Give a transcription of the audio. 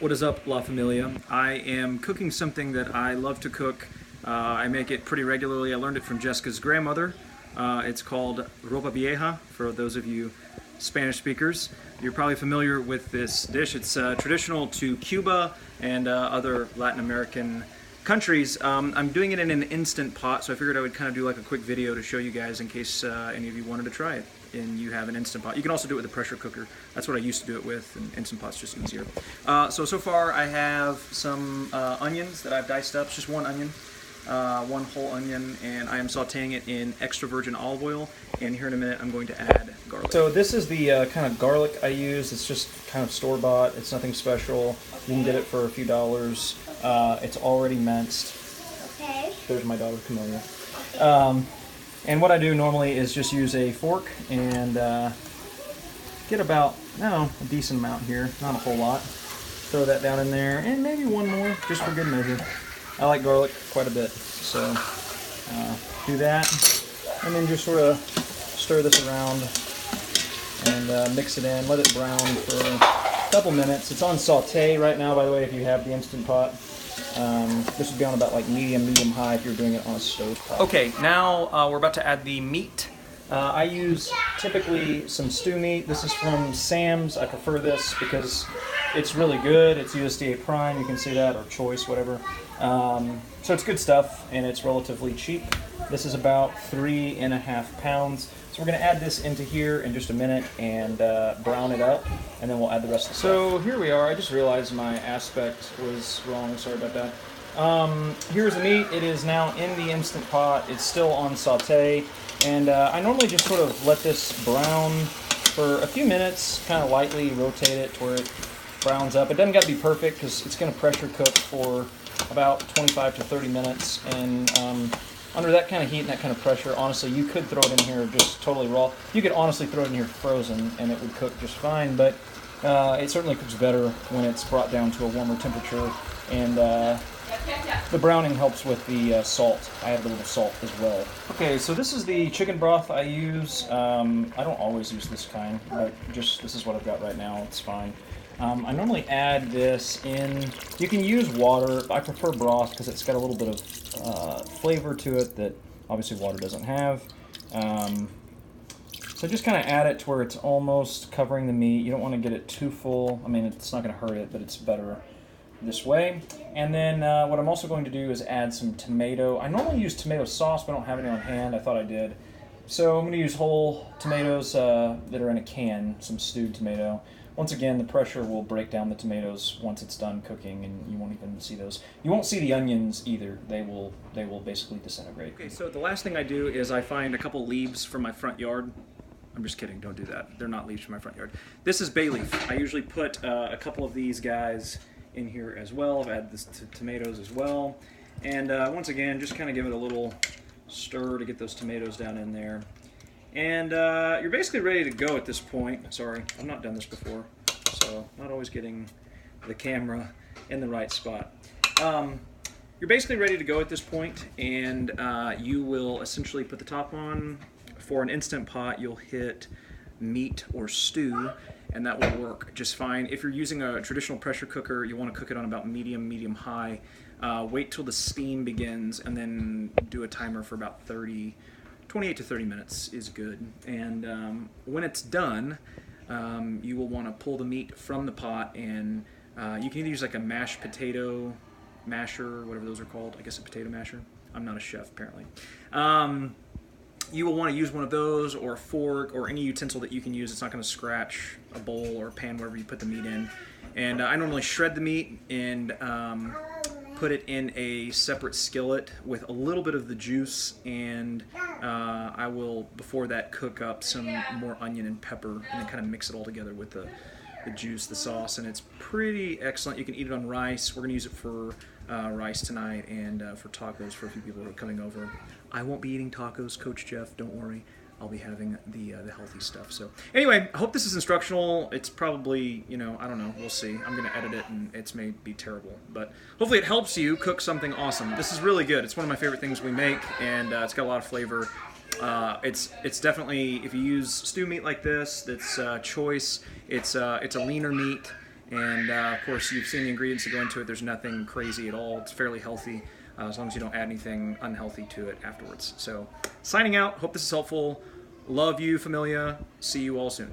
What is up, La Familia? I am cooking something that I love to cook. I make it pretty regularly. I learned it from Jessica's grandmother. It's called Ropa vieja, for those of you Spanish speakers. You're probably familiar with this dish. It's traditional to Cuba and other Latin American countries. I'm doing it in an Instant Pot, so I figured I would kind of do like a quick video to show you guys in case any of you wanted to try it and you have an Instant Pot. You can also do it with a pressure cooker. That's what I used to do it with, and Instant Pot's just easier. So far I have some onions that I've diced up, just one onion, one whole onion, and I am sauteing it in extra virgin olive oil, and here in a minute I'm going to add garlic. So this is the kind of garlic I use. It's just kind of store-bought. It's nothing special. You can get it for a few dollars. It's already minced. Okay. There's my daughter, Camellia. And what I do normally is just use a fork and get about, a decent amount here, not a whole lot. Throw that down in there, and maybe one more, just for good measure. I like garlic quite a bit, so do that, and then just sort of stir this around and mix it in, let it brown for a couple minutes. It's on saute right now, by the way, if you have the Instant Pot. This would be on about like medium-high if you're doing it on a stove top. Okay, now we're about to add the meat. I use typically some stew meat. This is from Sam's. I prefer this because it's really good. It's USDA Prime, you can see that, or Choice, whatever. So it's good stuff, and it's relatively cheap. This is about 3.5 pounds. So we're going to add this into here in just a minute and brown it up, and then we'll add the rest of the stuff. So here we are. I just realized my aspect was wrong. Sorry about that. Here's the meat. It is now in the Instant Pot. It's still on saute, and I normally just sort of let this brown for a few minutes, kind of lightly rotate it to where it browns up. It doesn't got to be perfect because it's going to pressure cook for about 25 to 30 minutes, and under that kind of heat and that kind of pressure, honestly, you could throw it in here just totally raw. You could honestly throw it in here frozen, and it would cook just fine, but it certainly cooks better when it's brought down to a warmer temperature, and the browning helps with the salt. I add a little salt as well. Okay, so this is the chicken broth I use. I don't always use this kind, but just this is what I've got right now. It's fine. I normally add this in. You can use water. I prefer broth because it's got a little bit of flavor to it that obviously water doesn't have. So just kind of add it to where it's almost covering the meat. You don't want to get it too full. I mean, it's not going to hurt it, but it's better this way. And then what I'm also going to do is add some tomato. I normally use tomato sauce, but I don't have any on hand. I thought I did. So I'm going to use whole tomatoes that are in a can, some stewed tomato. Once again, the pressure will break down the tomatoes once it's done cooking, and you won't even see those. You won't see the onions either. They will basically disintegrate. Okay, so the last thing I do is I find a couple leaves from my front yard. I'm just kidding, don't do that. They're not leaves from my front yard. This is bay leaf. I usually put a couple of these guys in here as well. I've added this to tomatoes as well. And once again, just kind of give it a little stir to get those tomatoes down in there. And you're basically ready to go at this point. Sorry, I've not done this before, so not always getting the camera in the right spot. You're basically ready to go at this point, and you will essentially put the top on. For an Instant Pot, you'll hit meat or stew, and that will work just fine. If you're using a traditional pressure cooker, you want to cook it on about medium-high. Wait till the steam begins, and then do a timer for about 28 to 30 minutes is good. And when it's done, you will want to pull the meat from the pot, and you can either use like a mashed potato masher, whatever those are called. I guess a potato masher. I'm not a chef, apparently. You will want to use one of those, or a fork, or any utensil that you can use. It's not going to scratch a bowl or a pan, wherever you put the meat in. And I normally shred the meat and put it in a separate skillet with a little bit of the juice, and I will, before that, cook up some more onion and pepper, and then kind of mix it all together with the juice, the sauce, and it's pretty excellent. You can eat it on rice. We're going to use it for rice tonight, and for tacos for a few people who are coming over. I won't be eating tacos, Coach Jeff, don't worry. I'll be having the healthy stuff. So anyway, I hope this is instructional. It's probably, I don't know. We'll see. I'm going to edit it, and it's may be terrible. But hopefully it helps you cook something awesome. This is really good. It's one of my favorite things we make, and it's got a lot of flavor. It's definitely, if you use stew meat like this, that's choice. It's a leaner meat, And of course, you've seen the ingredients that go into it. There's nothing crazy at all. It's fairly healthy, as long as you don't add anything unhealthy to it afterwards. So, signing out. Hope this is helpful. Love you, familia. See you all soon.